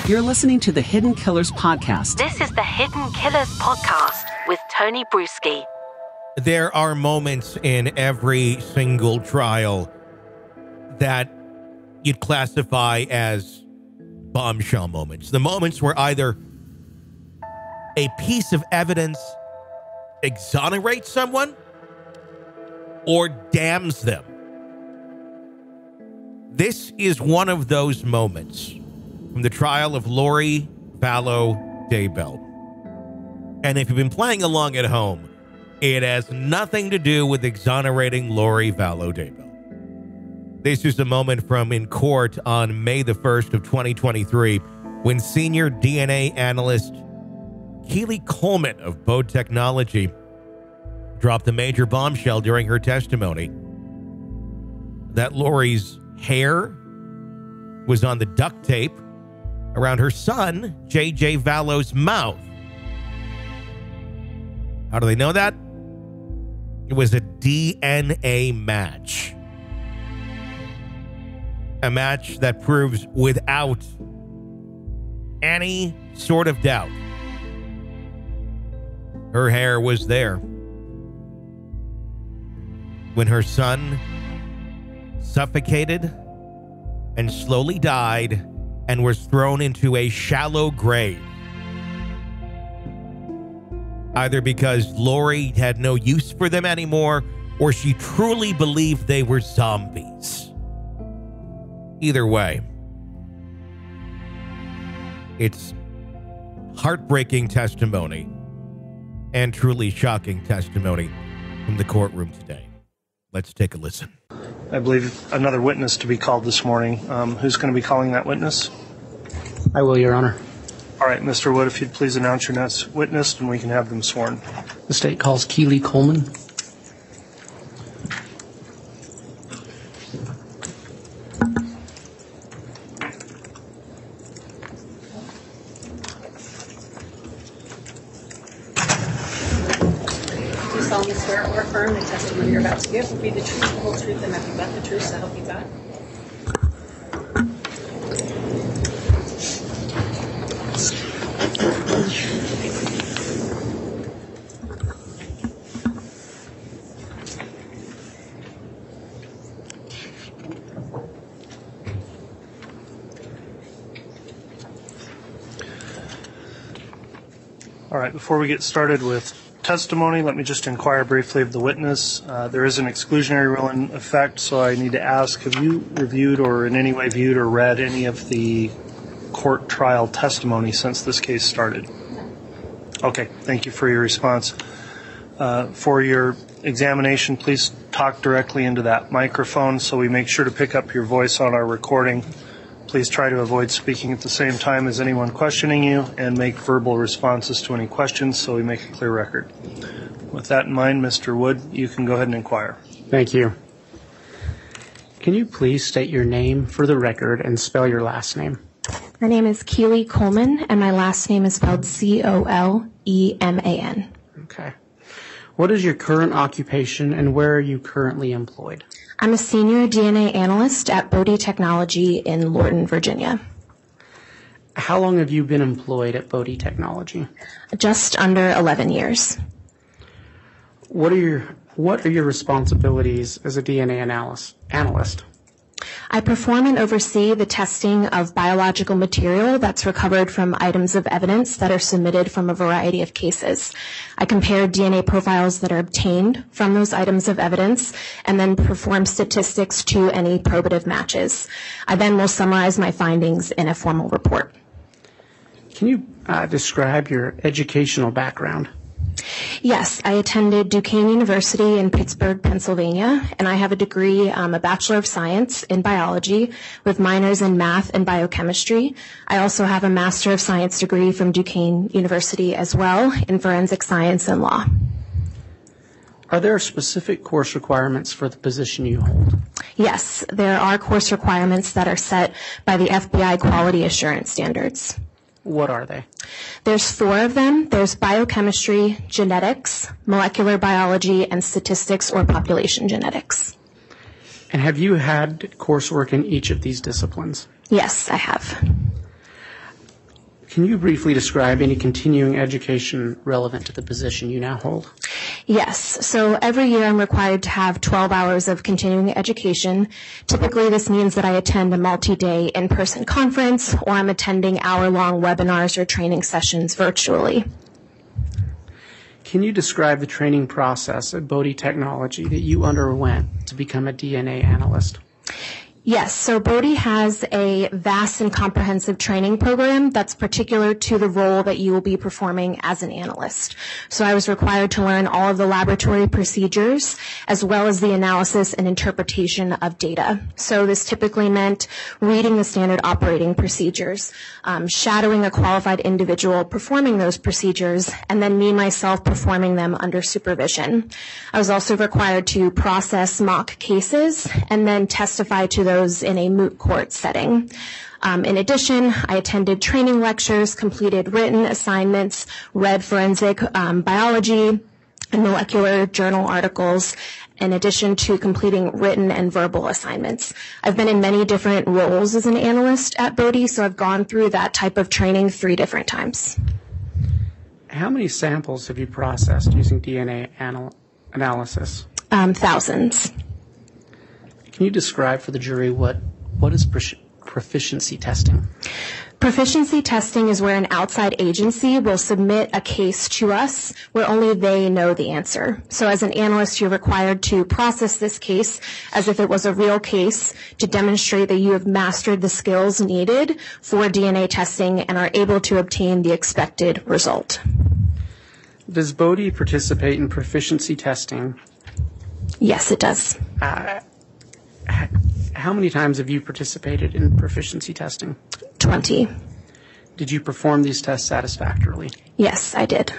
You're listening to the Hidden Killers podcast. This is the Hidden Killers podcast with Tony Bruschi. There are moments in every single trial that you'd classify as bombshell moments. The moments where either a piece of evidence exonerates someone or damns them. This is one of those moments from the trial of Lori Vallow Daybell. And if you've been playing along at home, it has nothing to do with exonerating Lori Vallow Daybell. This is a moment from in court on May the 1st of 2023 when senior DNA analyst Keeley Coleman of Bode Technology dropped a major bombshell during her testimony that Lori's hair was on the duct tape around her son, JJ Vallow's mouth. How do they know that? It was a DNA match. A match that proves without any sort of doubt her hair was there when her son suffocated and slowly died and was thrown into a shallow grave. Either because Lori had no use for them anymore, or she truly believed they were zombies. Either way, it's heartbreaking testimony and truly shocking testimony from the courtroom today. Let's take a listen. I believe another witness to be called this morning. Who's going to be calling that witness? I will, Your Honor. All right, Mr. Wood, if you'd please announce your next witness, and we can have them sworn. The state calls Keeley Coleman. Do you solemnly swear or affirm the testimony you're about to give will be the truth, the whole truth, and nothing but the truth, so help you God? All right, before we get started with testimony, let me just inquire briefly of the witness. There is an exclusionary rule in effect, so I need to ask, have you reviewed or in any way viewed or read any of the court trial testimony since this case started? Okay, thank you for your response. For your examination, please talk directly into that microphone so we make sure to pick up your voice on our recording. Please try to avoid speaking at the same time as anyone questioning you and make verbal responses to any questions so we make a clear record. With that in mind, Mr. Wood, you can go ahead and inquire. Thank you. Can you please state your name for the record and spell your last name? My name is Keeley Coleman, and my last name is spelled Coleman. Okay. What is your current occupation and where are you currently employed? I'm a senior DNA analyst at Bode Technology in Lorton, Virginia. How long have you been employed at Bode Technology? Just under 11 years. What are your responsibilities as a DNA analyst? I perform and oversee the testing of biological material that's recovered from items of evidence that are submitted from a variety of cases. I compare DNA profiles that are obtained from those items of evidence and then perform statistics to any probative matches. I then will summarize my findings in a formal report. Can you describe your educational background? Yes, I attended Duquesne University in Pittsburgh, Pennsylvania, and I have a degree, a Bachelor of Science in Biology with minors in Math and Biochemistry. I also have a Master of Science degree from Duquesne University as well in Forensic Science and Law. Are there specific course requirements for the position you hold? Yes, there are course requirements that are set by the FBI Quality Assurance Standards. What are they? There's 4 of them. There's biochemistry, genetics, molecular biology, and statistics or population genetics. And have you had coursework in each of these disciplines? Yes, I have. Can you briefly describe any continuing education relevant to the position you now hold? Yes. So every year I'm required to have 12 hours of continuing education. Typically this means that I attend a multi-day in-person conference or I'm attending hour-long webinars or training sessions virtually. Can you describe the training process at Bode Technology that you underwent to become a DNA analyst? Yes, so Bode has a vast and comprehensive training program that's particular to the role that you will be performing as an analyst. So I was required to learn all of the laboratory procedures as well as the analysis and interpretation of data. So this typically meant reading the standard operating procedures, shadowing a qualified individual performing those procedures, and then me myself performing them under supervision. I was also required to process mock cases and then testify to those in a moot court setting. In addition, I attended training lectures, completed written assignments, read forensic biology and molecular journal articles, in addition to completing written and verbal assignments. I've been in many different roles as an analyst at Bode, so I've gone through that type of training 3 different times. How many samples have you processed using DNA analysis? Thousands. Can you describe for the jury what is proficiency testing? Proficiency testing is where an outside agency will submit a case to us where only they know the answer. So as an analyst, you're required to process this case as if it was a real case to demonstrate that you have mastered the skills needed for DNA testing and are able to obtain the expected result. Does Bode participate in proficiency testing? Yes, it does. How many times have you participated in proficiency testing? 20. Did you perform these tests satisfactorily? Yes, I did.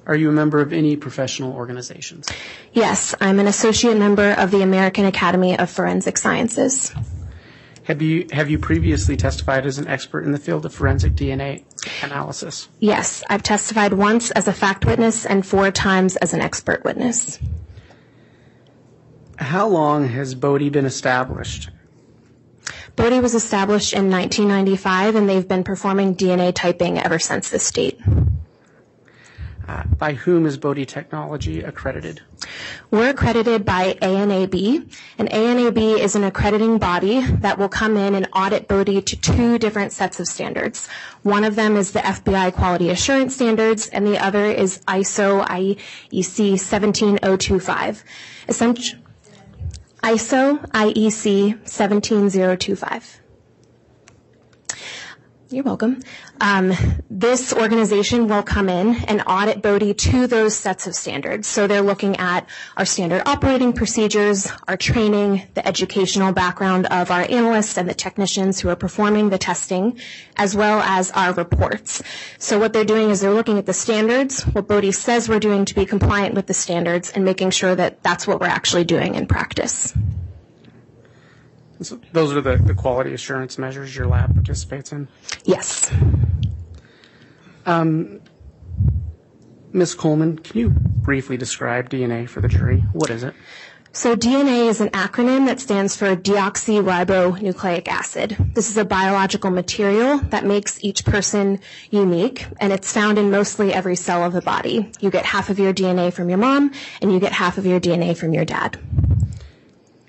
Are you a member of any professional organizations? Yes, I'm an associate member of the American Academy of Forensic Sciences. Have you previously testified as an expert in the field of forensic DNA analysis? Yes, I've testified once as a fact witness and 4 times as an expert witness. How long has Bode been established? Bode was established in 1995, and they've been performing DNA typing ever since this date. By whom is Bode Technology accredited? We're accredited by ANAB, and ANAB is an accrediting body that will come in and audit Bode to 2 different sets of standards. One of them is the FBI Quality Assurance Standards, and the other is ISO IEC 17025. ISO IEC 17025. You're welcome. This organization will come in and audit Bode to those sets of standards. So they're looking at our standard operating procedures, our training, the educational background of our analysts and the technicians who are performing the testing, as well as our reports. So what they're doing is they're looking at the standards, what Bode says we're doing to be compliant with the standards, and making sure that that's what we're actually doing in practice. So those are the quality assurance measures your lab participates in? Yes. Ms. Coleman, can you briefly describe DNA for the jury? What is it? So DNA is an acronym that stands for deoxyribonucleic acid. This is a biological material that makes each person unique, and it's found in mostly every cell of the body. You get half of your DNA from your mom, and you get half of your DNA from your dad.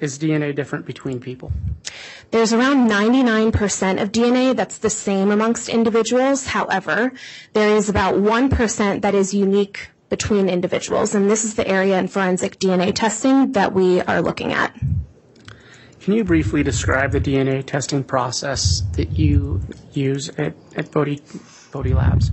Is DNA different between people? There's around 99% of DNA that's the same amongst individuals. However, there is about 1% that is unique between individuals, and this is the area in forensic DNA testing that we are looking at. Can you briefly describe the DNA testing process that you use at Bode Labs?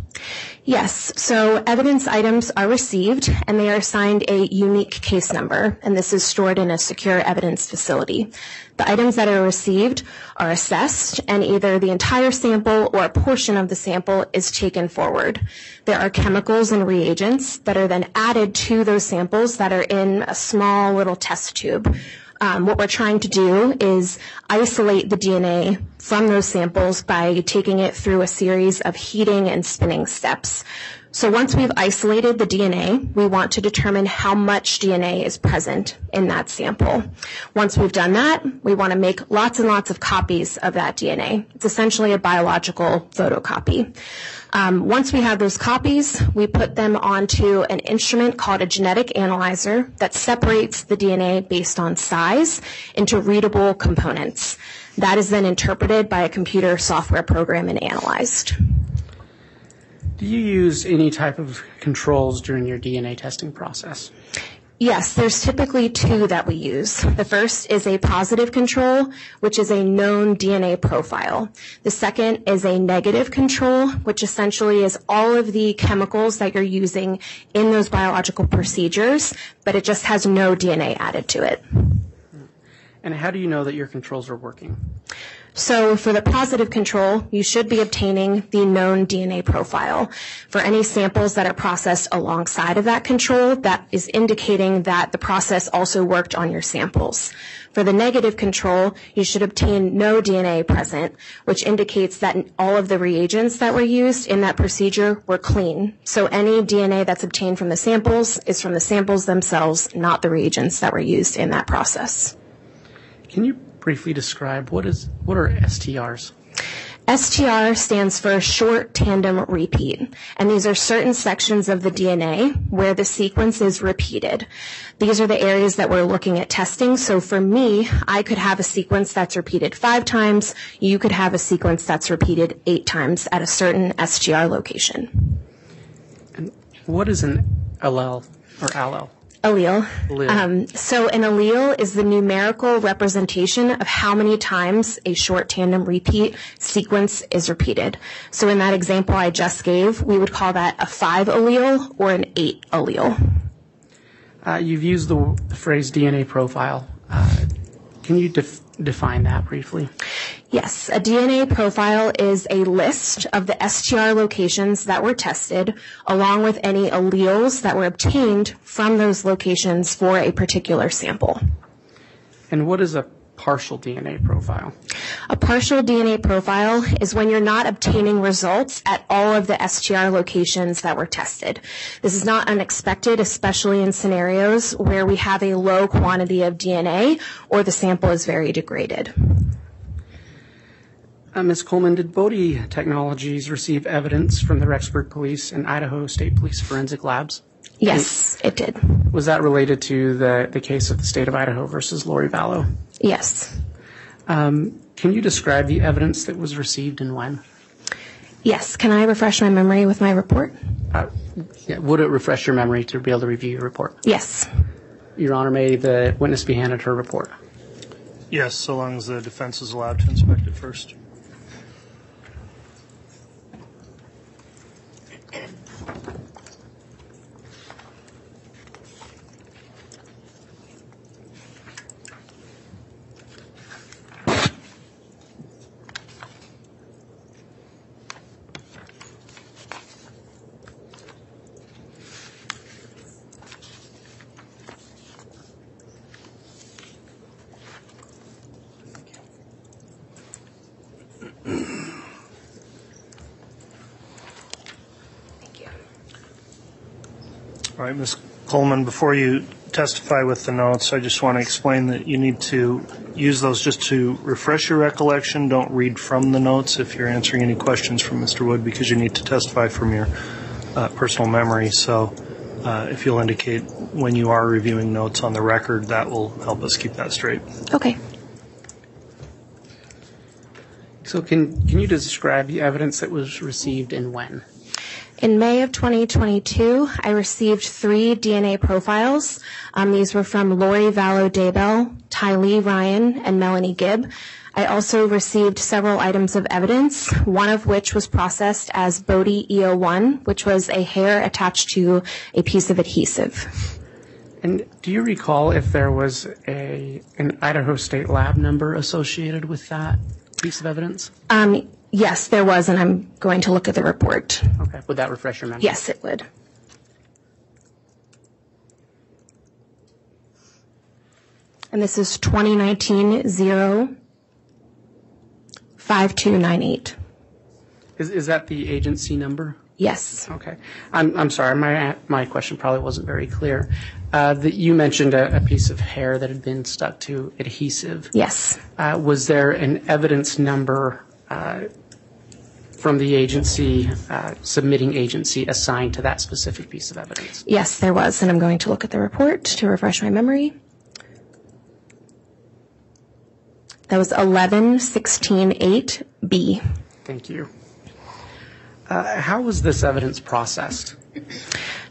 Yes, so evidence items are received and they are assigned a unique case number, and this is stored in a secure evidence facility. The items that are received are assessed, and either the entire sample or a portion of the sample is taken forward. There are chemicals and reagents that are then added to those samples that are in a small little test tube. What we're trying to do is isolate the DNA from those samples by taking it through a series of heating and spinning steps. So once we've isolated the DNA, we want to determine how much DNA is present in that sample. Once we've done that, we want to make lots and lots of copies of that DNA. It's essentially a biological photocopy. Once we have those copies, we put them onto an instrument called a genetic analyzer that separates the DNA based on size into readable components. That is then interpreted by a computer software program and analyzed. Do you use any type of controls during your DNA testing process? Yes, there's typically two that we use. The first is a positive control, which is a known DNA profile. The second is a negative control, which essentially is all of the chemicals that you're using in those biological procedures, but it just has no DNA added to it. And how do you know that your controls are working? So for the positive control, you should be obtaining the known DNA profile. For any samples that are processed alongside of that control, that is indicating that the process also worked on your samples. For the negative control, you should obtain no DNA present, which indicates that all of the reagents that were used in that procedure were clean. So any DNA that's obtained from the samples is from the samples themselves, not the reagents that were used in that process. Can you briefly describe what are STRs? STR stands for short tandem repeat, and these are certain sections of the DNA where the sequence is repeated. These are the areas that we're looking at testing. So for me, I could have a sequence that's repeated 5 times. You could have a sequence that's repeated 8 times at a certain STR location. And what is an allele or allele? Allele. So an allele is the numerical representation of how many times a short tandem repeat sequence is repeated. So in that example I just gave, we would call that a 5 allele or an 8 allele. You've used the phrase DNA profile. Can you define that briefly? Yes, a DNA profile is a list of the STR locations that were tested, along with any alleles that were obtained from those locations for a particular sample. And what is a partial DNA profile? A partial DNA profile is when you're not obtaining results at all of the STR locations that were tested. This is not unexpected, especially in scenarios where we have a low quantity of DNA or the sample is very degraded. Ms. Coleman, did Bode Technologies receive evidence from the Rexburg Police and Idaho State Police forensic labs? Yes, it did. Was that related to the case of the state of Idaho versus Lori Vallow? Yes. Can you describe the evidence that was received and when? Yes. Can I refresh my memory with my report? Yeah, would it refresh your memory to be able to review your report? Yes. Your Honor, may the witness be handed her report? Yes, so long as the defense is allowed to inspect it first. All right, Ms. Coleman, before you testify with the notes, I just want to explain that you need to use those just to refresh your recollection. Don't read from the notes if you're answering any questions from Mr. Wood, because you need to testify from your personal memory. So if you'll indicate when you are reviewing notes on the record, that will help us keep that straight. Okay. So can you describe the evidence that was received and when? In May of 2022, I received 3 DNA profiles. These were from Lori Vallow Daybell, Tylee Ryan, and Melanie Gibb. I also received several items of evidence, one of which was processed as Bode EO1, which was a hair attached to a piece of adhesive. And do you recall if there was an Idaho State lab number associated with that piece of evidence? Yes, there was, and I'm going to look at the report. Okay. Would that refresh your memory? Yes, it would. And this is 2019-05298. Is that the agency number? Yes. Okay. I'm sorry. My question probably wasn't very clear. That you mentioned a piece of hair that had been stuck to adhesive. Yes. Was there an evidence number from the agency, submitting agency, assigned to that specific piece of evidence? Yes, there was, and I'm going to look at the report to refresh my memory. That was 11-16-8B. Thank you. How was this evidence processed?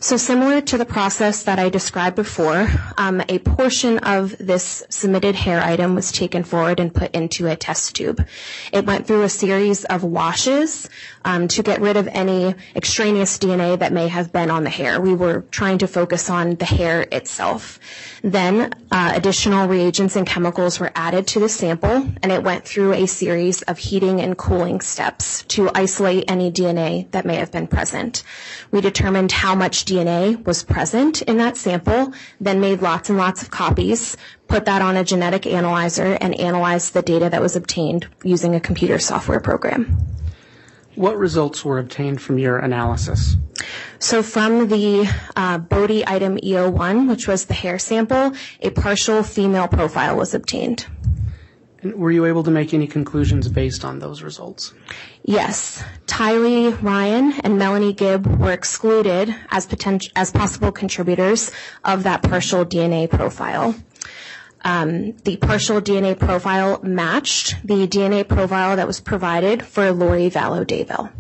So similar to the process that I described before, a portion of this submitted hair item was taken forward and put into a test tube. It went through a series of washes to get rid of any extraneous DNA that may have been on the hair. We were trying to focus on the hair itself. Then additional reagents and chemicals were added to the sample, and it went through a series of heating and cooling steps to isolate any DNA that may have been present. We determined how much DNA was present in that sample, then made lots and lots of copies, put that on a genetic analyzer, and analyzed the data that was obtained using a computer software program. What results were obtained from your analysis? So from the Bode item E01, which was the hair sample, a partial female profile was obtained. And were you able to make any conclusions based on those results? Yes. Tylee Ryan and Melanie Gibb were excluded as possible contributors of that partial DNA profile. The partial DNA profile matched the DNA profile that was provided for Lori Vallow Daybell.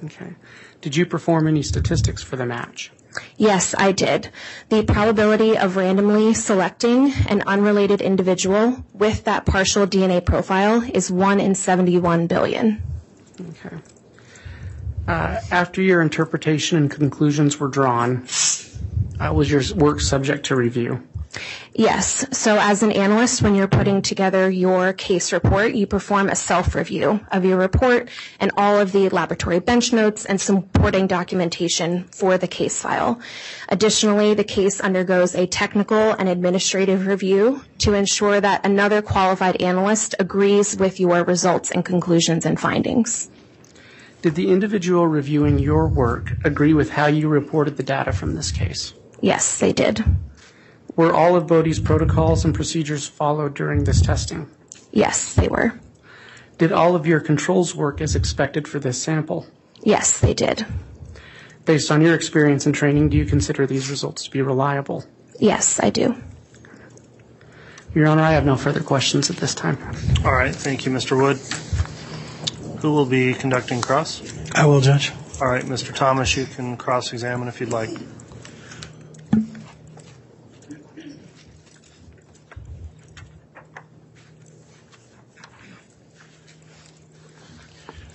Okay. Did you perform any statistics for the match? Yes, I did. The probability of randomly selecting an unrelated individual with that partial DNA profile is 1 in 71 billion. Okay. After your interpretation and conclusions were drawn, was your work subject to review? Yes. So as an analyst, when you're putting together your case report, you perform a self-review of your report and all of the laboratory bench notes and supporting documentation for the case file. Additionally, the case undergoes a technical and administrative review to ensure that another qualified analyst agrees with your results and conclusions and findings. Did the individual reviewing your work agree with how you reported the data from this case? Yes, they did. Were all of Bode's protocols and procedures followed during this testing? Yes, they were. Did all of your controls work as expected for this sample? Yes, they did. Based on your experience and training, do you consider these results to be reliable? Yes, I do. Your Honor, I have no further questions at this time. All right. Thank you, Mr. Wood. Who will be conducting cross? I will, Judge. All right, Mr. Thomas, you can cross-examine if you'd like.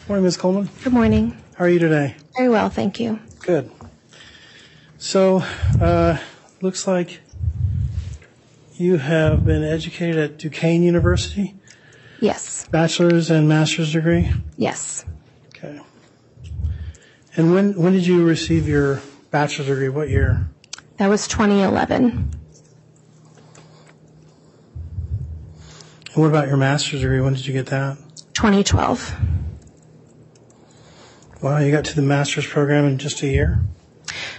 Morning, Ms. Coleman. Good morning. How are you today? Very well, thank you. Good. So, looks like you have been educated at Duquesne University? Yes. Bachelor's and master's degree? Yes. Okay. And when did you receive your bachelor's degree? What year? That was 2011. And what about your master's degree? When did you get that? 2012. Wow, you got to the master's program in just a year?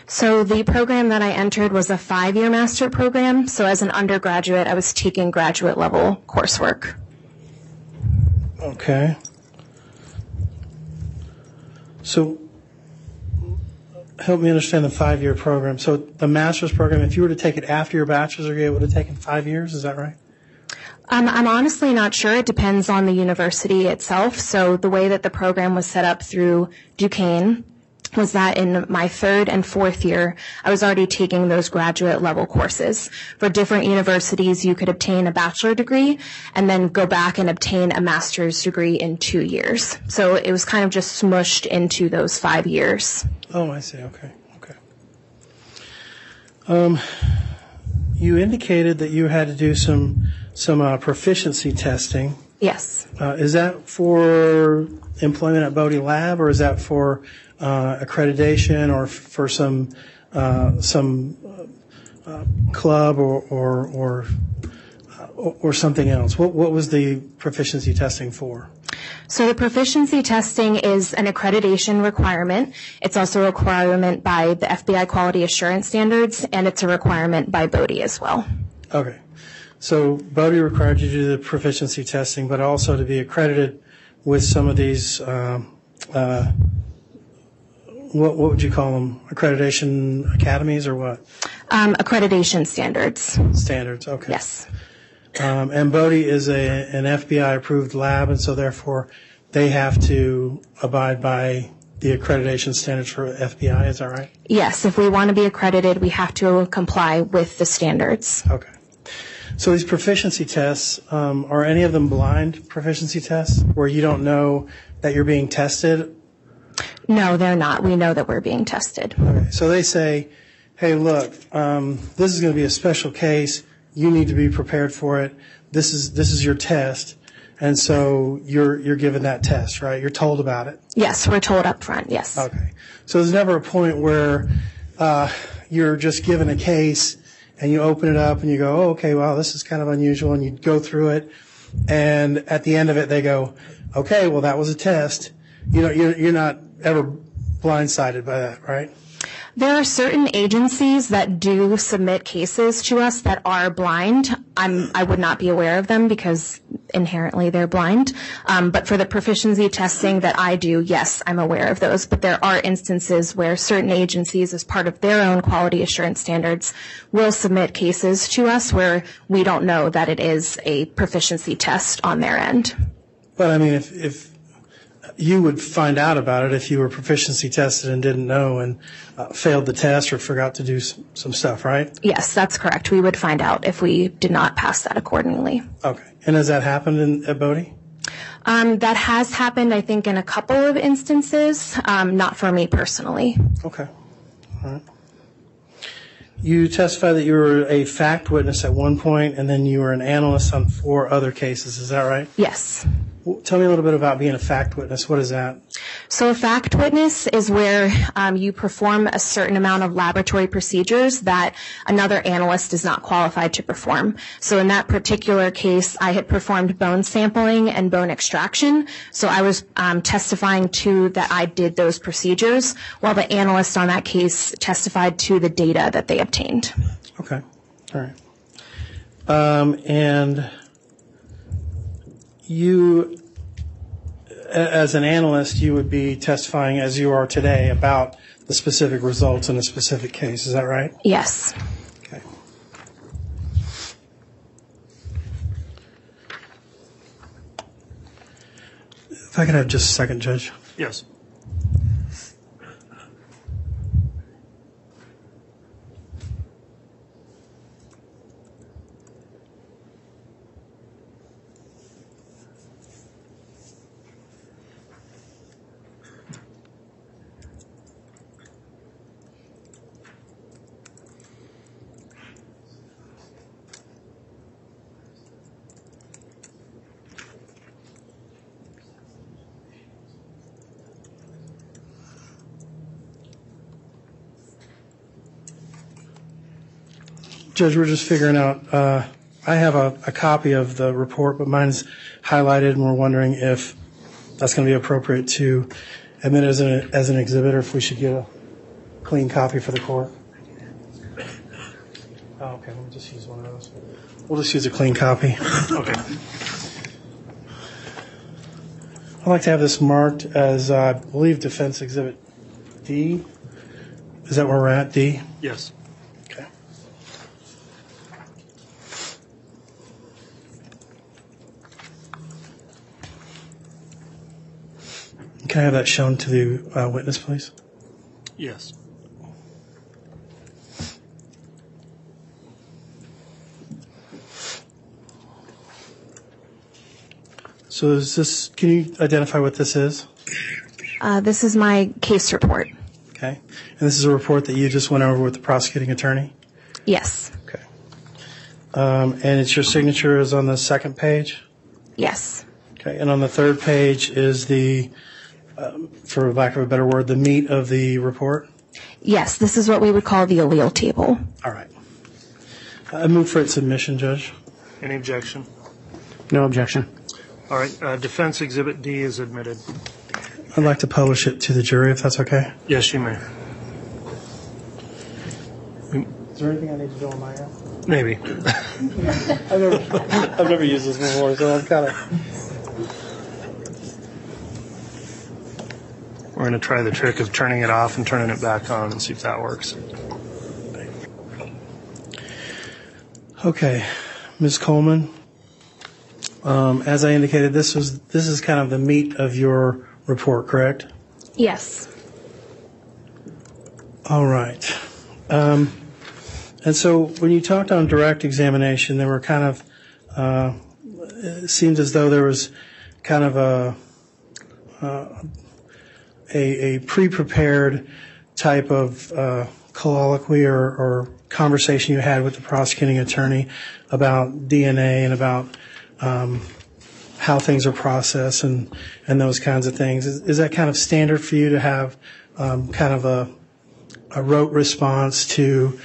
So the program that I entered was a 5-year master program. So as an undergraduate, I was taking graduate level coursework. Okay. So help me understand the 5-year program. So the master's program, if you were to take it after your bachelor's degree, it would have taken 5 years. Is that right? I'm honestly not sure. It depends on the university itself. So the way that the program was set up through Duquesne was that in my 3rd and 4th year, I was already taking those graduate level courses. For different universities, you could obtain a bachelor degree and then go back and obtain a master's degree in 2 years. So it was kind of just smushed into those 5 years. Oh, I see. Okay. You indicated that you had to do some proficiency testing. Yes. Is that for employment at Bode Lab, or is that for accreditation, or for some club or something else? What was the proficiency testing for? So the proficiency testing is an accreditation requirement. It's also a requirement by the FBI quality assurance standards, and it's a requirement by Bode as well. Okay. So Bode required you to do the proficiency testing, but also to be accredited with some of these, what would you call them? Accreditation academies or what? Accreditation standards. Standards, okay. Yes. And Bode is an FBI-approved lab, and so therefore they have to abide by the accreditation standards for FBI. Is that right? Yes. If we want to be accredited, we have to comply with the standards. Okay. So these proficiency tests, are any of them blind proficiency tests where you don't know that you're being tested? No, they're not. We know that we're being tested. Okay. So they say, hey, look, this is going to be a special case. You need to be prepared for it. This is your test. And so you're given that test, right? You're told about it. Yes, we're told up front, yes. Okay. So there's never a point where you're just given a case and you open it up and you go, oh, okay, well, this is kind of unusual, and you go through it, and at the end of it they go, okay, well, that was a test. You know, you're not ever blindsided by that, right? There are certain agencies that do submit cases to us that are blind. I would not be aware of them because inherently they're blind. But for the proficiency testing that I do, yes, I'm aware of those. But there are instances where certain agencies, as part of their own quality assurance standards, will submit cases to us where we don't know that it is a proficiency test on their end. But I mean, if you would find out about it if you were proficiency tested and didn't know and failed the test or forgot to do some stuff, right? Yes, that's correct. We would find out if we did not pass that accordingly. Okay. And has that happened at Bode? That has happened, I think, in a couple of instances, not for me personally. Okay. All right. You testified that you were a fact witness at one point, and then you were an analyst on 4 other cases. Is that right? Yes. Tell me a little bit about being a fact witness. What is that? So a fact witness is where you perform a certain amount of laboratory procedures that another analyst is not qualified to perform. So in that particular case, I had performed bone sampling and bone extraction. So I was testifying to that I did those procedures, while the analyst on that case testified to the data that they obtained. Okay. All right. And you, as an analyst, you would be testifying as you are today about the specific results in a specific case. Is that right? Yes. Okay. If I could have just a second, Judge. Yes. Judge, we're just figuring out, I have a copy of the report, but mine's highlighted, and we're wondering if that's going to be appropriate to admit as an exhibit, or if we should get a clean copy for the court. Oh, okay, we'll just use one of those. We'll just use a clean copy. Okay. I'd like to have this marked as, I believe, Defense Exhibit D. Is that where we're at, D? Yes. Okay. Can I have that shown to the witness, please? Yes. So is this, can you identify what this is? This is my case report. Okay. And this is a report that you just went over with the prosecuting attorney? Yes. Okay. And it's your signature is on the second page? Yes. Okay. And on the third page is the, for lack of a better word, the meat of the report? Yes, this is what we would call the allele table. All right. I move for its submission, Judge. Any objection? No objection. All right. Defense Exhibit D is admitted. I'd like to publish it to the jury, if that's okay. Yes, you may. Is there anything I need to do on my end? Maybe. I've never used this before, so I'm kind of... We're going to try the trick of turning it off and turning it back on and see if that works. Okay, Ms. Coleman, as I indicated, this is kind of the meat of your report, correct? Yes. All right. And so when you talked on direct examination, there were kind of, it seems as though there was kind of a pre-prepared type of colloquy or conversation you had with the prosecuting attorney about DNA and about how things are processed and those kinds of things. Is that kind of standard for you to have kind of a rote response to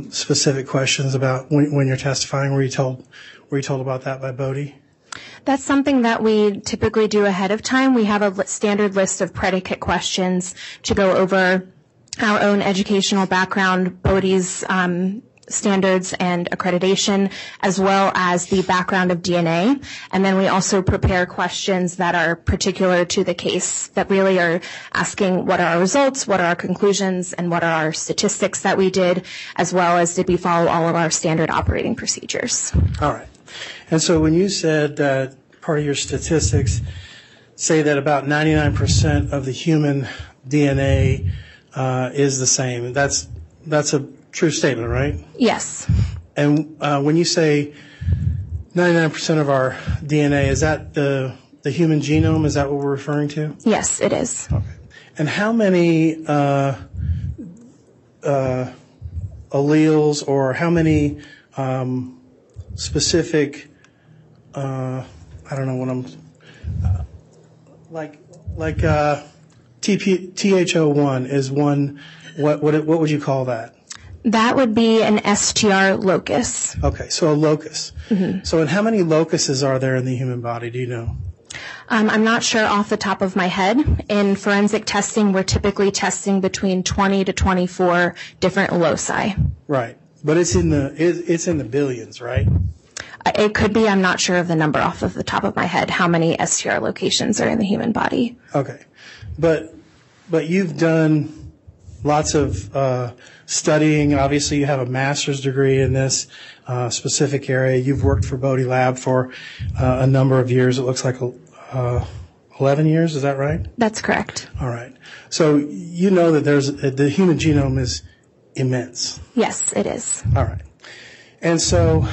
specific questions about when you're testifying? Were you told about that by Bode? That's something that we typically do ahead of time. We have a standard list of predicate questions to go over our own educational background, Bode's standards and accreditation, as well as the background of DNA. And then we also prepare questions that are particular to the case that really are asking what are our results, what are our conclusions, and what are our statistics that we did, as well as did we follow all of our standard operating procedures. All right. And so when you said that part of your statistics say that about 99% of the human DNA is the same, that's a true statement, right? Yes. And when you say 99% of our DNA, is that the human genome? Is that what we're referring to? Yes, it is. Okay. And how many alleles or how many specific I don't know what I'm like THO1 is one. What would you call that? That would be an STR locus. Okay, so a locus. Mm-hmm. So, and how many locuses are there in the human body? Do you know? I'm not sure off the top of my head. In forensic testing, we're typically testing between 20 to 24 different loci. Right, but it's in the billions, right? It could be. I'm not sure of the number off of the top of my head, how many STR locations are in the human body. Okay. But you've done lots of studying. Obviously, you have a master's degree in this specific area. You've worked for Bode Lab for a number of years. It looks like 11 years. Is that right? That's correct. All right. So you know that the human genome is immense. Yes, it is. All right. And so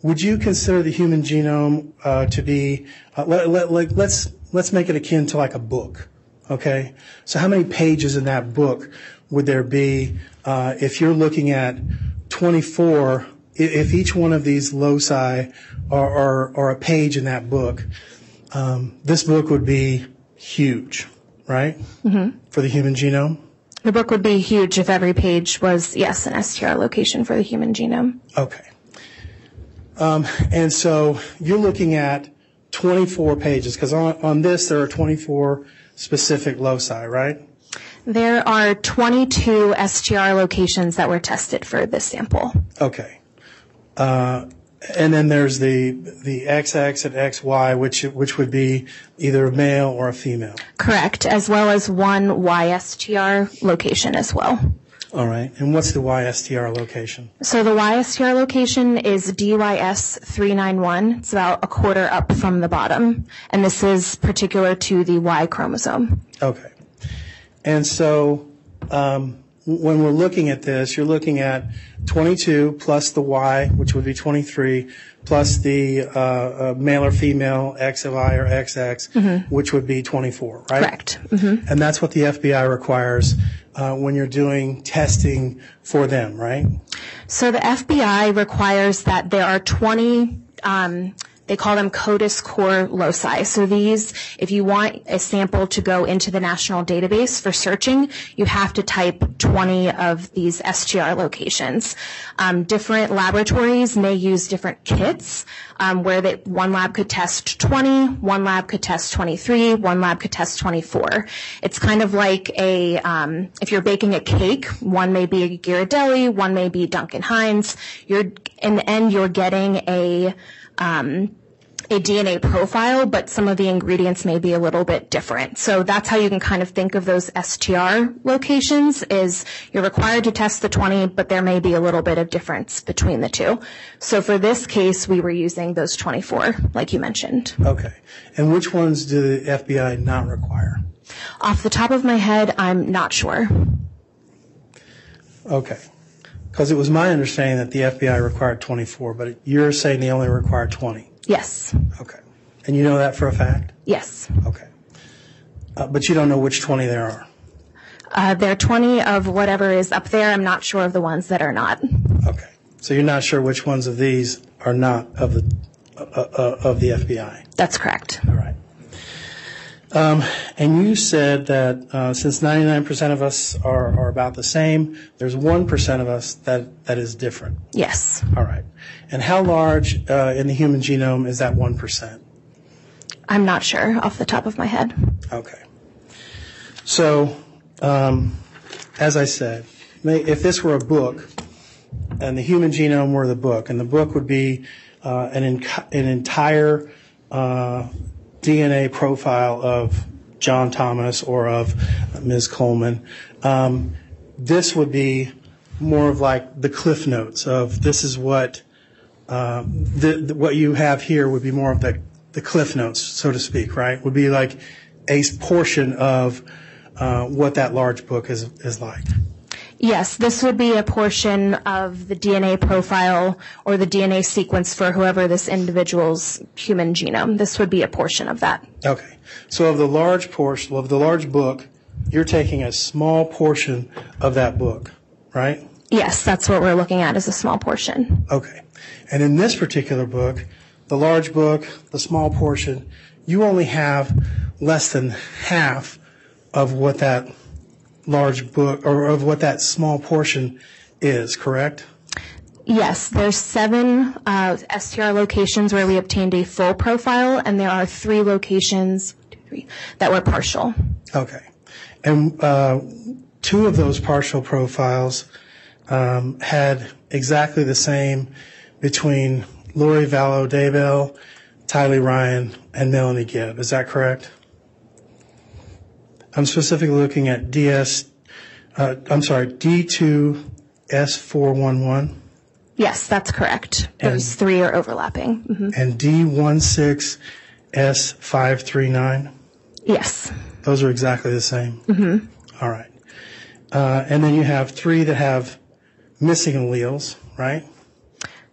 would you consider the human genome to be let's make it akin to like a book, okay? So how many pages in that book would there be if you're looking at 24, if each one of these loci are a page in that book, this book would be huge, right? Mm-hmm. For the human genome? The book would be huge if every page was, yes, an STR location for the human genome. Okay. And so you're looking at 24 pages, because on this there are 24 specific loci, right? There are 22 STR locations that were tested for this sample. Okay. And then there's the XX and XY, which would be either a male or a female. Correct, as well as one YSTR location as well. All right. And what's the YSTR location? So the YSTR location is DYS391. It's about a quarter up from the bottom. And this is particular to the Y chromosome. Okay. And so when we're looking at this, you're looking at 22 plus the Y, which would be 23, plus the male or female XY or XX, mm-hmm. which would be 24, right? Correct. Mm-hmm. And that's what the FBI requires when you're doing testing for them, right? So the FBI requires that there are 20 they call them CODIS core loci. So these, if you want a sample to go into the national database for searching, you have to type 20 of these STR locations. Different laboratories may use different kits, where one lab could test 20, one lab could test 23, one lab could test 24. It's kind of like if you're baking a cake, one may be a Ghirardelli, one may be Duncan Hines. In the end, you're getting a DNA profile, but some of the ingredients may be a little bit different. So that's how you can kind of think of those STR locations, is you're required to test the 20, but there may be a little bit of difference between the two. So for this case, we were using those 24, like you mentioned. Okay. And which ones do the FBI not require? Off the top of my head, I'm not sure. Okay. Because it was my understanding that the FBI required 24, but you're saying they only require 20. Yes. Okay. And you know that for a fact? Yes. Okay. But you don't know which 20 there are? There are 20 of whatever is up there. I'm not sure of the ones that are not. Okay. So you're not sure which ones of these are not of the FBI? That's correct. All right. And you said that since 99% of us are about the same, there's 1% of us that is different. Yes. All right. And how large in the human genome is that 1%? I'm not sure off the top of my head. Okay. So, as I said, if this were a book and the human genome were the book, and the book would be an entire DNA profile of John Thomas or of Ms. Coleman, this would be more of like the cliff notes of this is what what you have here would be more of the cliff notes, so to speak, right? Would be like a portion of what that large book is like. Yes, this would be a portion of the DNA profile or the DNA sequence for whoever this individual's human genome. This would be a portion of that. Okay. So of the large portion, of the large book, you're taking a small portion of that book, right? Yes, that's what we're looking at, is a small portion. Okay. And in this particular book, the large book, the small portion, you only have less than half of what that large book or of what that small portion is, correct? Yes, there's 7 STR locations where we obtained a full profile, and there are 3 locations that were partial. Okay. And 2 of those partial profiles had exactly the same between Lori Vallow Daybell, Tylee Ryan, and Melanie Gibb. Is that correct? I'm specifically looking at D2S411. Yes, that's correct. Those 3 are overlapping. Mm-hmm. And D16S539. Yes. Those are exactly the same. Mm-hmm. All right. And then you have 3 that have missing alleles, right?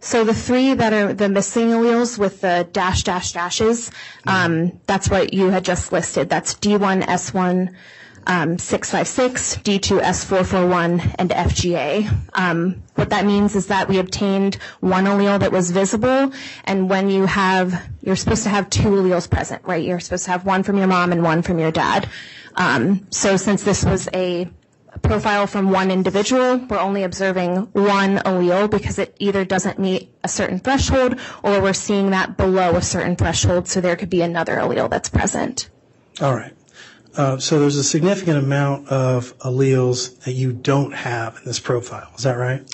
So the 3 that are the missing alleles with the dashes, that's what you had just listed. That's D1S1 656, D2S441, and FGA. What that means is that we obtained 1 allele that was visible, and when you're supposed to have 2 alleles present, right? You're supposed to have 1 from your mom and 1 from your dad. So since this was a profile from 1 individual, we're only observing 1 allele because it either doesn't meet a certain threshold or we're seeing that below a certain threshold, so there could be another allele that's present. All right. So there's a significant amount of alleles that you don't have in this profile. Is that right?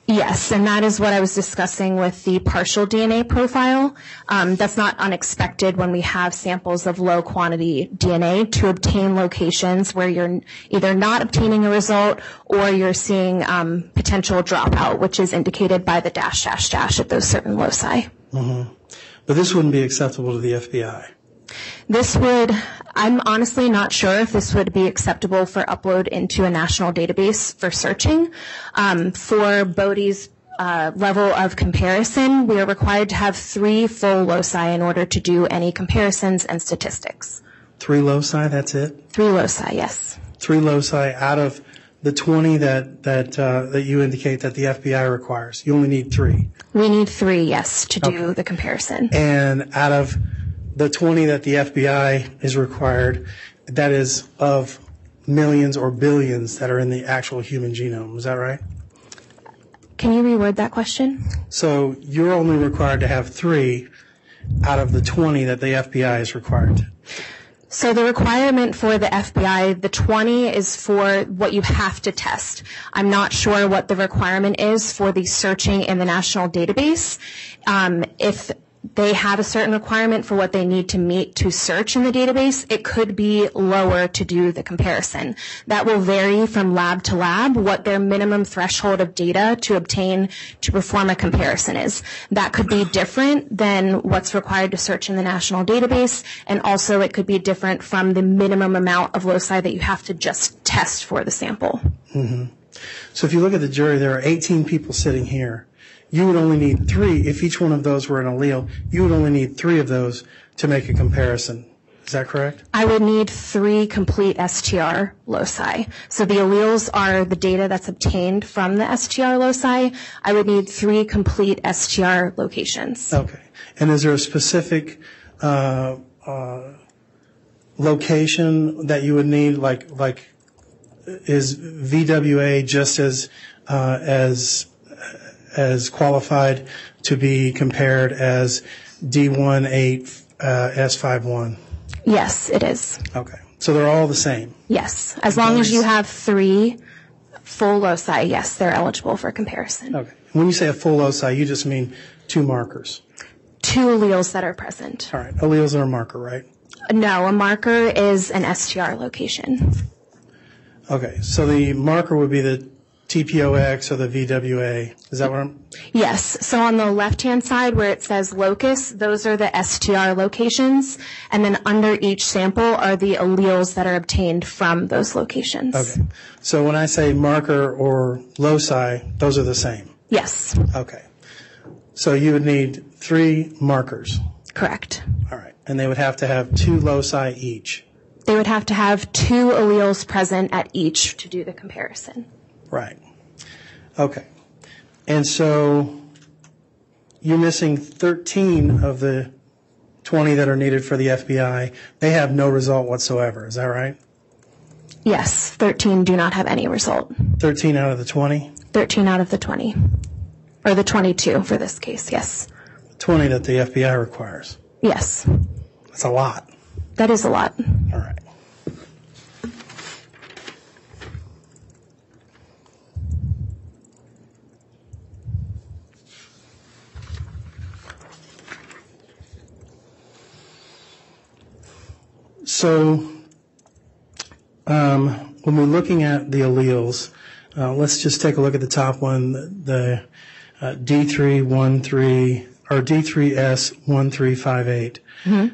Yes, and that is what I was discussing with the partial DNA profile. That's not unexpected when we have samples of low quantity DNA to obtain locations where you're either not obtaining a result or you're seeing potential dropout, which is indicated by the dash at those certain loci. Mm-hmm. But this wouldn't be acceptable to the FBI. I'm honestly not sure if this would be acceptable for upload into a national database for searching. For Bode's level of comparison, we are required to have 3 full loci in order to do any comparisons and statistics. 3 loci, that's it? 3 loci, yes. 3 loci out of the 20 that you indicate that the FBI requires, you only need 3. We need 3, yes, to do the comparison. And out of the 20 that the FBI is required, that is of millions or billions that are in the actual human genome. Is that right? Can you reword that question? So you're only required to have 3 out of the 20 that the FBI is required to. So the requirement for the FBI, the 20 is for what you have to test. I'm not sure what the requirement is for the searching in the national database. If they have a certain requirement for what they need to meet to search in the database, it could be lower to do the comparison. That will vary from lab to lab what their minimum threshold of data to obtain to perform a comparison is. That could be different than what's required to search in the national database, and also it could be different from the minimum amount of loci that you have to just test for the sample. Mm-hmm. So if you look at the jury, there are 18 people sitting here. You would only need 3, if each one of those were an allele, you would only need 3 of those to make a comparison. Is that correct? I would need 3 complete STR loci. So the alleles are the data that's obtained from the STR loci. I would need 3 complete STR locations. Okay. And is there a specific location that you would need, like is VWA just as qualified to be compared as D18S51? Yes, it is. Okay. So they're all the same? Yes. As long as you have 3 full loci, yes, they're eligible for comparison. Okay. When you say a full loci, you just mean 2 markers? 2 alleles that are present. All right. Alleles are a marker, right? No, a marker is an STR location. Okay. So the marker would be the TPOX or the VWA. Is that what I'm? Yes. So on the left-hand side where it says locus, those are the STR locations. And then under each sample are the alleles that are obtained from those locations. Okay. So when I say marker or loci, those are the same? Yes. Okay. So you would need 3 markers. Correct. All right. And they would have to have 2 loci each. They would have to have 2 alleles present at each to do the comparison. Right. Okay. And so you're missing 13 of the 20 that are needed for the FBI. They have no result whatsoever. Is that right? Yes. 13 do not have any result. 13 out of the 20? 13 out of the 20. Or the 22 for this case, yes. 20 that the FBI requires. Yes. That's a lot. That is a lot. All right. So when we're looking at the alleles, let's just take a look at the top one, the D313 or D3S1358. Mm-hmm.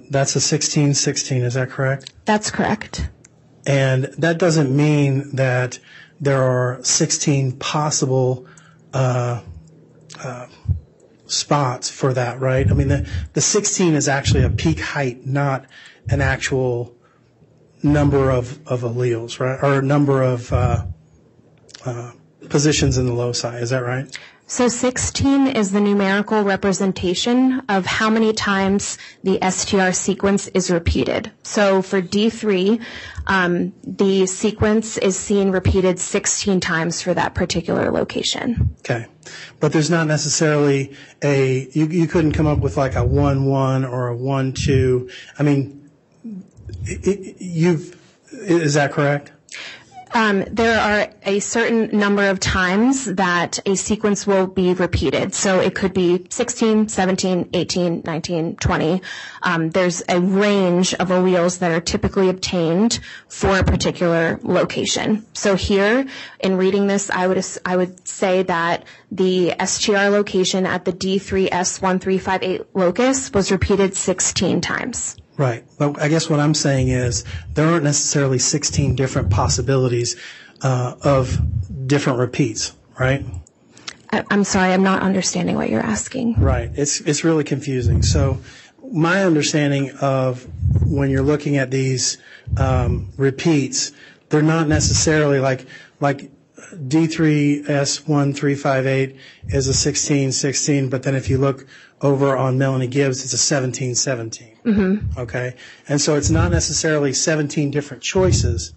That's a 1616, is that correct? That's correct. And that doesn't mean that there are 16 possible spots for that, right? I mean, the 16 is actually a peak height, not an actual number of alleles, right? Or a number of positions in the loci. Is that right? So 16 is the numerical representation of how many times the STR sequence is repeated. So for D3, the sequence is seen repeated 16 times for that particular location. Okay. But there's not necessarily you couldn't come up with like a 1-1 or a 1-2. I mean, is that correct? There are a certain number of times that a sequence will be repeated. So it could be 16, 17, 18, 19, 20. There's a range of alleles that are typically obtained for a particular location. So here, in reading this, I would say that the STR location at the D3S1358 locus was repeated 16 times. Right. But I guess what I'm saying is there aren't necessarily 16 different possibilities of different repeats, right? I'm sorry, I'm not understanding what you're asking. Right. It's really confusing. So my understanding of when you're looking at these repeats, they're not necessarily like like D3S1358 is a 16-16, but then if you look over on Melanie Gibbs, it's a 17-17. Mm-hmm. Okay? And so it's not necessarily 17 different choices.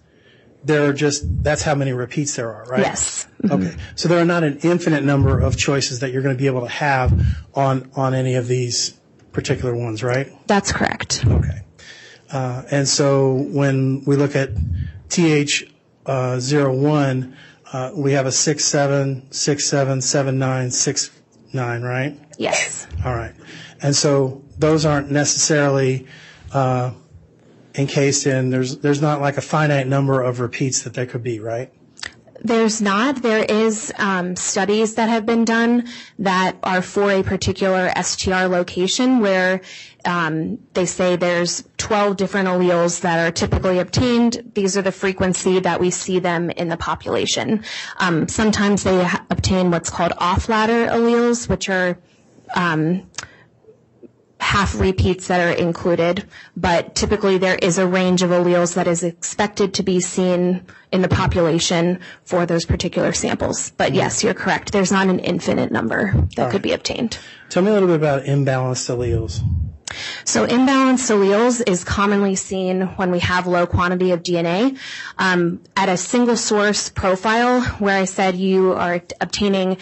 There are that's how many repeats there are, right? Yes. Mm-hmm. Okay. So there are not an infinite number of choices that you're going to be able to have on any of these particular ones, right? That's correct. Okay. And so when we look at TH01, we have a 6-7, 6-7, 7-9, 6-9, right? Yes. All right. And so those aren't necessarily encased in, there's not like a finite number of repeats that there could be, right? There's not. There is studies that have been done that are for a particular STR location where they say there's 12 different alleles that are typically obtained. These are the frequency that we see them in the population. Sometimes they obtain what's called off-ladder alleles, which are half repeats that are included, but typically there is a range of alleles that is expected to be seen in the population for those particular samples. But yes, you're correct. There's not an infinite number that could be obtained. Tell me a little bit about imbalanced alleles. So imbalanced alleles is commonly seen when we have low quantity of DNA. At a single source profile where I said you are obtaining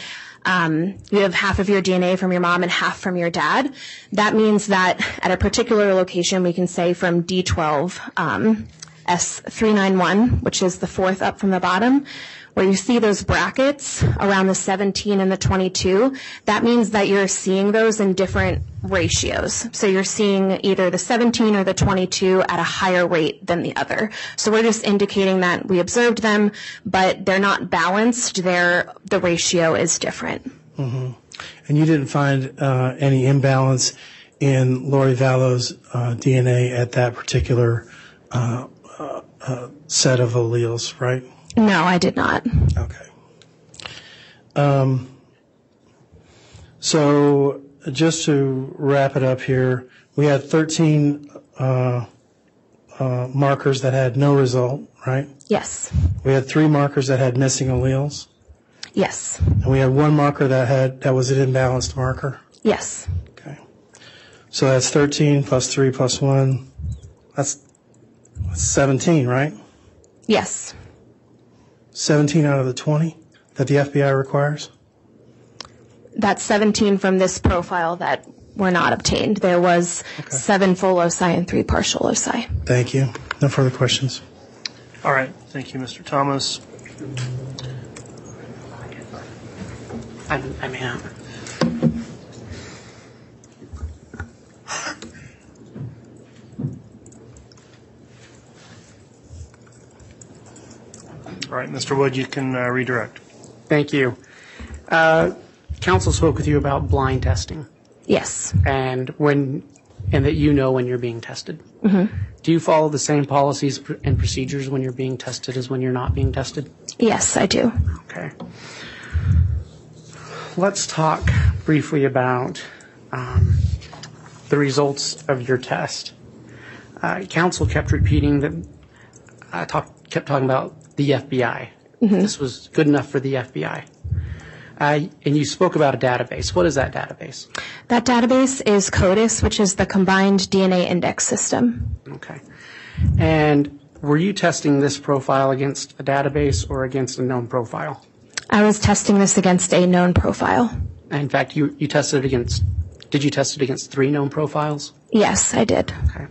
you have half of your DNA from your mom and half from your dad. That means that at a particular location, we can say from D12, S391, which is the fourth up from the bottom, where you see those brackets around the 17 and the 22, that means that you're seeing those in different ratios. So you're seeing either the 17 or the 22 at a higher rate than the other. So we're just indicating that we observed them, but they're not balanced. The ratio is different. Mm-hmm. And you didn't find any imbalance in Lori Vallow's DNA at that particular set of alleles, right? No, I did not. Okay. So just to wrap it up here, we had 13 markers that had no result, right? Yes. We had 3 markers that had missing alleles. Yes. And we had 1 marker that was an imbalanced marker. Yes. Okay. So that's 13 plus 3 plus 1. That's 17, right? Yes. 17 out of the 20 that the FBI requires? That's 17 from this profile that were not obtained. There was 7 full loci and 3 partial loci. Thank you. No further questions. All right. Thank you, Mr. Thomas. I'm out. All right, Mr. Wood, you can redirect. Thank you. Counsel spoke with you about blind testing. Yes. And that you know when you're being tested. Mm-hmm. Do you follow the same policies and procedures when you're being tested as when you're not being tested? Yes, I do. Okay. Let's talk briefly about the results of your test. Counsel kept repeating that, kept talking about the FBI. Mm-hmm. This was good enough for the FBI. And you spoke about a database. What is that database? That database is CODIS, which is the Combined DNA Index System. Okay. And were you testing this profile against a database or against a known profile? I was testing this against a known profile. In fact, you tested it against, did you test it against 3 known profiles? Yes, I did. Okay.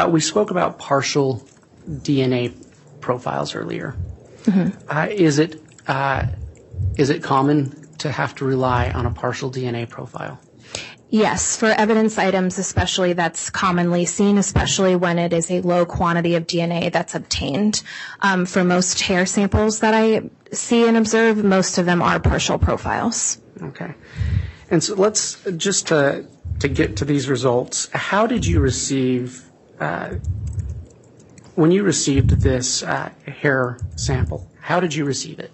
We spoke about partial DNA profiles earlier. Mm-hmm. Is it common to have to rely on a partial DNA profile? Yes, for evidence items especially, that's commonly seen, especially when it is a low quantity of DNA that's obtained. For most hair samples that I see and observe, most of them are partial profiles. Okay. And so let's just to get to these results, how did you receive, when you received this hair sample, how did you receive it?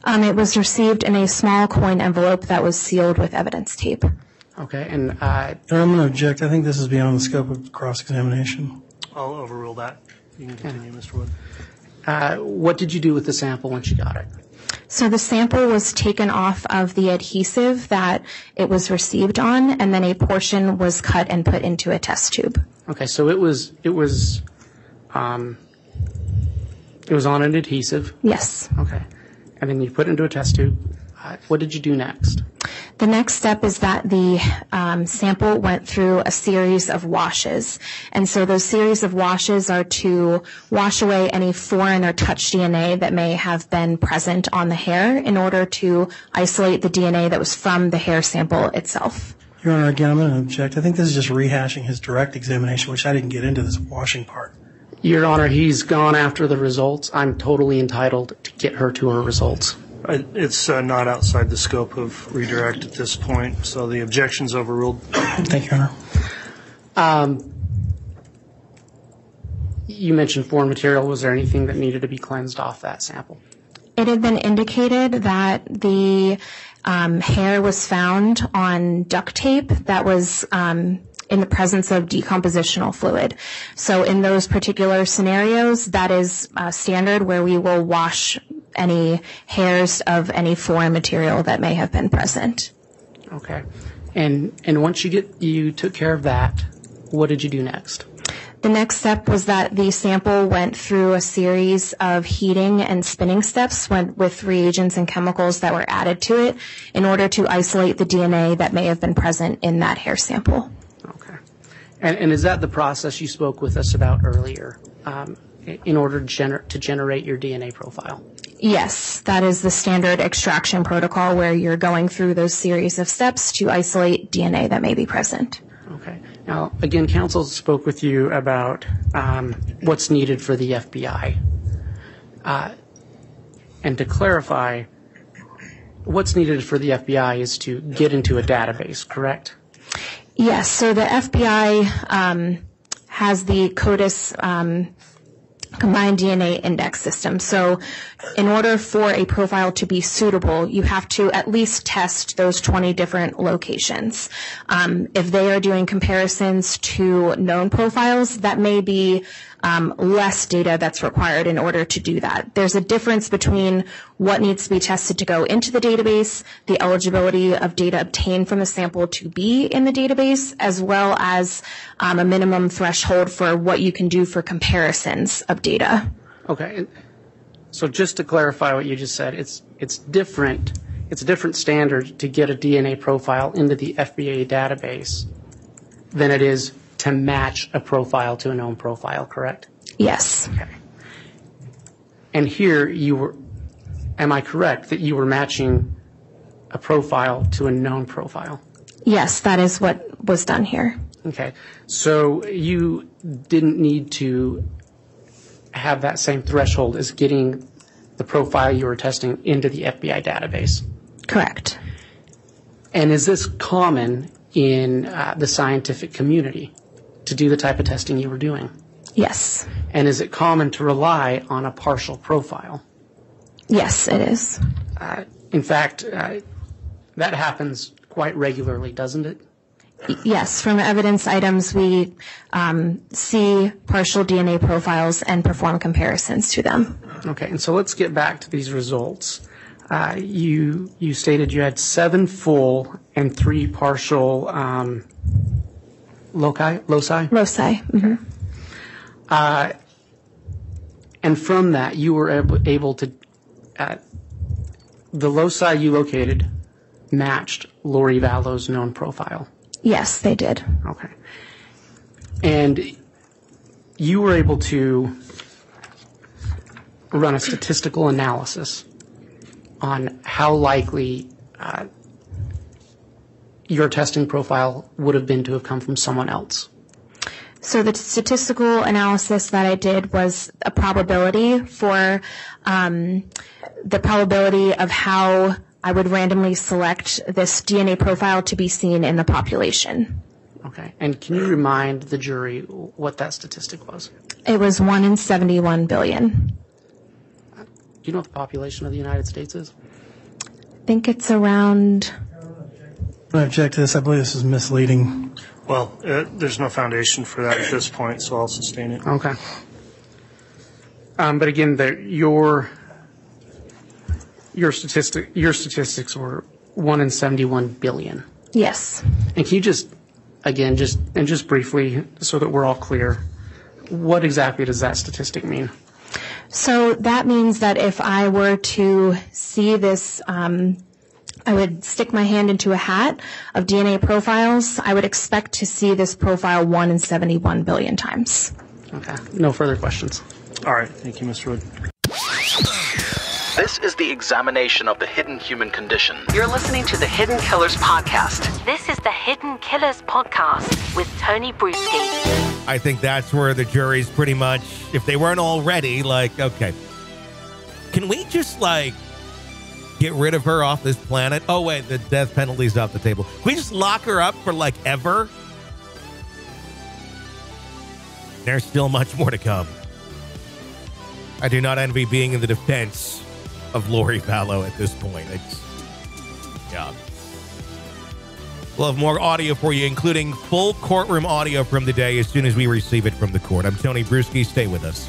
It was received in a small coin envelope that was sealed with evidence tape. Okay, and I'm going to object. I think this is beyond the scope of cross-examination. I'll overrule that. You can continue, Mr. Wood. What did you do with the sample once you got it? So the sample was taken off of the adhesive that it was received on, and then a portion was cut and put into a test tube. Okay, so it was on an adhesive. Yes. Okay, and then you put it into a test tube. What did you do next? The next step is that the sample went through a series of washes. And so those series of washes are to wash away any foreign or touch DNA that may have been present on the hair in order to isolate the DNA that was from the hair sample itself. Your Honor, again, I'm going to object. I think this is just rehashing his direct examination, which I didn't get into this washing part. Your Honor, he's gone after the results. I'm totally entitled to get her to her results. It's not outside the scope of redirect at this point, so the objection's overruled. Thank you, Your Honor. You mentioned foreign material. Was there anything that needed to be cleansed off that sample? It had been indicated that the hair was found on duct tape that was in the presence of decompositional fluid. So in those particular scenarios, that is standard where we will wash any hairs of any foreign material that may have been present. Okay. And once you took care of that, what did you do next? The next step was that the sample went through a series of heating and spinning steps with reagents and chemicals that were added to it in order to isolate the DNA that may have been present in that hair sample. Okay. And is that the process you spoke with us about earlier in order to generate your DNA profile? Yes, that is the standard extraction protocol where you're going through those series of steps to isolate DNA that may be present. Okay. Now, again, counsel spoke with you about what's needed for the FBI. And to clarify, what's needed for the FBI is to get into a database, correct? Yes, so the FBI has the CODIS combined DNA index system. So in order for a profile to be suitable, you have to at least test those 20 different locations. If they are doing comparisons to known profiles, that may be less data that's required in order to do that. There's a difference between what needs to be tested to go into the database, the eligibility of data obtained from the sample to be in the database, as well as a minimum threshold for what you can do for comparisons of data. Okay. So just to clarify what you just said, it's different. It's a different standard to get a DNA profile into the FBI database than it is to match a profile to a known profile, correct? Yes. Okay. And here am I correct that you were matching a profile to a known profile? Yes, that is what was done here. Okay. So you didn't need to have that same threshold as getting the profile you were testing into the FBI database? Correct. And is this common in the scientific community to do the type of testing you were doing? Yes. And is it common to rely on a partial profile? Yes, it is. In fact, that happens quite regularly, doesn't it? Yes, from evidence items, we see partial DNA profiles and perform comparisons to them. Okay, and so let's get back to these results. You stated you had 7 full and 3 partial loci? Loci. Mm-hmm. And from that, you were able to, the loci you located matched Lori Vallow's known profile. Yes, they did. Okay. And you were able to run a statistical analysis on how likely your testing profile would have been to have come from someone else. So the statistical analysis that I did was a probability for the probability of how I would randomly select this DNA profile to be seen in the population. Okay. And can you remind the jury what that statistic was? It was 1 in 71 billion. Do you know what the population of the United States is? I think it's around... I object to this. I believe this is misleading. Well, there's no foundation for that at this point, so I'll sustain it. Okay. But again, your statistics were 1 in 71 billion. Yes. And can you just briefly, so that we're all clear, what exactly does that statistic mean? So that means that if I were to see this, I would stick my hand into a hat of DNA profiles. I would expect to see this profile 1 in 71 billion times. Okay. No further questions. All right. Thank you, Mr. Wood. This is the examination of the hidden human condition. You're listening to the Hidden Killers podcast. This is the Hidden Killers podcast with Tony Brewski. I think that's where the jury's pretty much, if they weren't already, like, okay, can we just, like, get rid of her off this planet? Oh, wait, the death penalty's off the table. Can we just lock her up for, like, ever? There's still much more to come. I do not envy being in the defense of Lori Vallow at this point. Yeah. We'll have more audio for you, including full courtroom audio from the day as soon as we receive it from the court. I'm Tony Brewski. Stay with us.